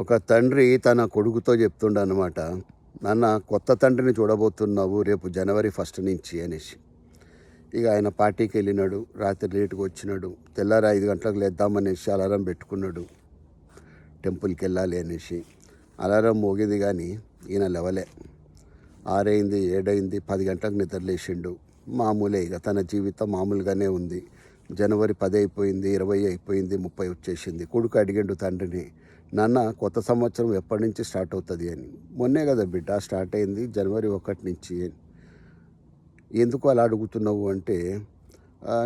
ఒక తండ్రి తన కొడుకుతో చెప్తుండనమాట, నాన్న కొత్త తండ్రిని చూడబోతున్నావు రేపు జనవరి 1 నుంచి అనేసి. ఇక ఆయన పార్టీకి వెళ్ళినాడు, రాత్రి లేటుగా వచ్చినాడు. తెల్లారి 5 గంటలకు లేద్దామనేసి అలారం పెట్టుకున్నాడు, టెంపుల్కి వెళ్ళాలి అనేసి. అలారం మోగింది కానీ ఈయన లేవలే. 6 అయింది, 7 అయింది, 10 గంటలకు నిద్రలేసిండు. మామూలే, ఇక తన జీవితం మామూలుగానే ఉంది. జనవరి 10 అయిపోయింది, 20 అయిపోయింది, 30 వచ్చేసింది. కొడుకు అడిగిండు తండ్రిని, నాన్న కొత్త సంవత్సరం ఎప్పటి నుంచి స్టార్ట్ అవుతుంది అని. మొన్నే కదా బిడ్డ స్టార్ట్ అయింది, జనవరి 1 నుంచి. ఎందుకు అలా అడుగుతున్నావు అంటే,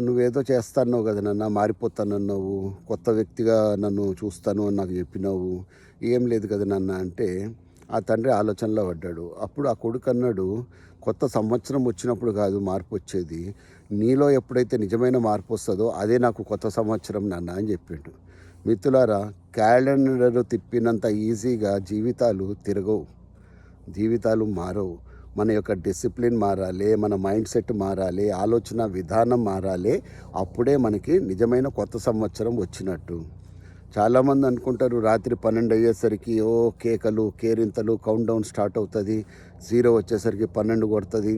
నువ్వేదో చేస్తాన్నావు కదా నాన్న, మారిపోతానన్నావు, కొత్త వ్యక్తిగా నన్ను చూస్తాను అని నాకు చెప్పినావు. ఏం లేదు కదా నాన్న అంటే, ఆ తండ్రి ఆలోచనలో పడ్డాడు. అప్పుడు ఆ కొడుకు అన్నాడు, కొత్త సంవత్సరం వచ్చినప్పుడు కాదు మార్పు వచ్చేది, నీలో ఎప్పుడైతే నిజమైన మార్పు వస్తుందో అదే నాకు కొత్త సంవత్సరం నాన్న అని చెప్పిండు. మిత్రులారా, క్యాలెండర్ తిప్పినంత ఈజీగా జీవితాలు తిరగవు, జీవితాలు మారవు. మన యొక్క డిసిప్లిన్ మారాలి, మన మైండ్ సెట్ మారాలి, ఆలోచన విధానం మారాలి. అప్పుడే మనకి నిజమైన కొత్త సంవత్సరం వచ్చినట్టు. చాలామంది అనుకుంటారు రాత్రి 12 అయ్యేసరికి ఓ కేకలు, కేరింతలు, కౌంట్ డౌన్ స్టార్ట్ అవుతుంది, 0 వచ్చేసరికి 12 కొడుతుంది,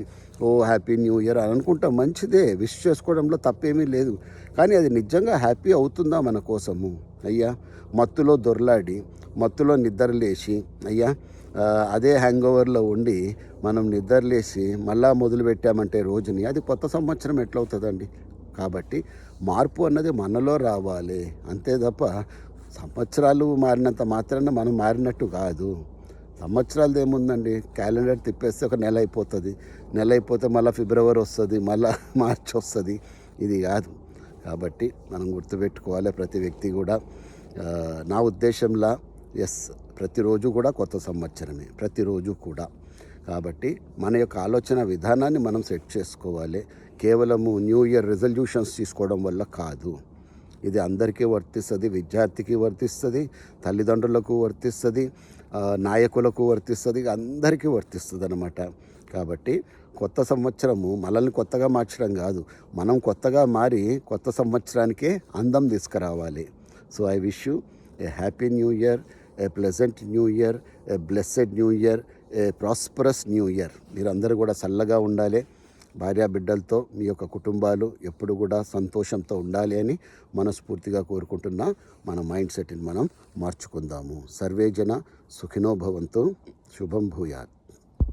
ఓ హ్యాపీ న్యూ ఇయర్ అని అనుకుంటాం. మంచిదే, విష్ చేసుకోవడంలో తప్పేమీ లేదు. కానీ అది నిజంగా హ్యాపీ అవుతుందా మన కోసము? అయ్యా, మత్తులో దొర్లాడి, మత్తులో నిద్రలేసి, అయ్యా అదే హ్యాంగ్ ఓవర్లో ఉండి మనం నిద్రలేసి మళ్ళా మొదలు పెట్టామంటే రోజుని, అది కొత్త సంవత్సరం ఎట్లవుతుందండి? కాబట్టి మార్పు అన్నది మనలో రావాలి, అంతే తప్ప సంవత్సరాలు మారినంత మాత్రాన మనం మారినట్టు కాదు. సంవత్సరాలది ఏముందండి, క్యాలెండర్ తిప్పేస్తే ఒక నెల అయిపోతుంది, నెల అయిపోతే మళ్ళీ ఫిబ్రవరి వస్తుంది, మళ్ళీ మార్చ్ వస్తుంది. ఇది కాదు. కాబట్టి మనం గుర్తుపెట్టుకోవాలి, ప్రతి వ్యక్తి కూడా. నా ఉద్దేశంలో ప్రతిరోజు కూడా కొత్త సంవత్సరమే, ప్రతిరోజు కూడా. కాబట్టి మన యొక్క ఆలోచన విధానాన్ని మనం సెట్ చేసుకోవాలి. కేవలము న్యూ ఇయర్ రిజల్యూషన్స్ తీసుకోవడం వల్ల కాదు. ఇది అందరికీ వర్తిస్తుంది, విద్యార్థికి వర్తిస్తుంది, తల్లిదండ్రులకు వర్తిస్తుంది, నాయకులకు వర్తిస్తుంది, అందరికీ వర్తిస్తుంది అన్నమాట. కాబట్టి కొత్త సంవత్సరము మనల్ని కొత్తగా మార్చడం కాదు, మనం కొత్తగా మారి కొత్త సంవత్సరానికే అందం తీసుకురావాలి. So I wish you A happy new year, a pleasant new year, A blessed new year, A prosperous new year. మీరందరూ కూడా చల్లగా ఉండాలి, భార్యాబిడ్డలతో మీ యొక్క కుటుంబాలు ఎప్పుడు కూడా సంతోషంతో ఉండాలి అని మనస్ఫూర్తిగా కోరుకుంటున్నా. మన మైండ్ సెట్ని మనం మార్చుకుందాము. సర్వే జన సుఖినో భవంతు. శుభం భూయాత్.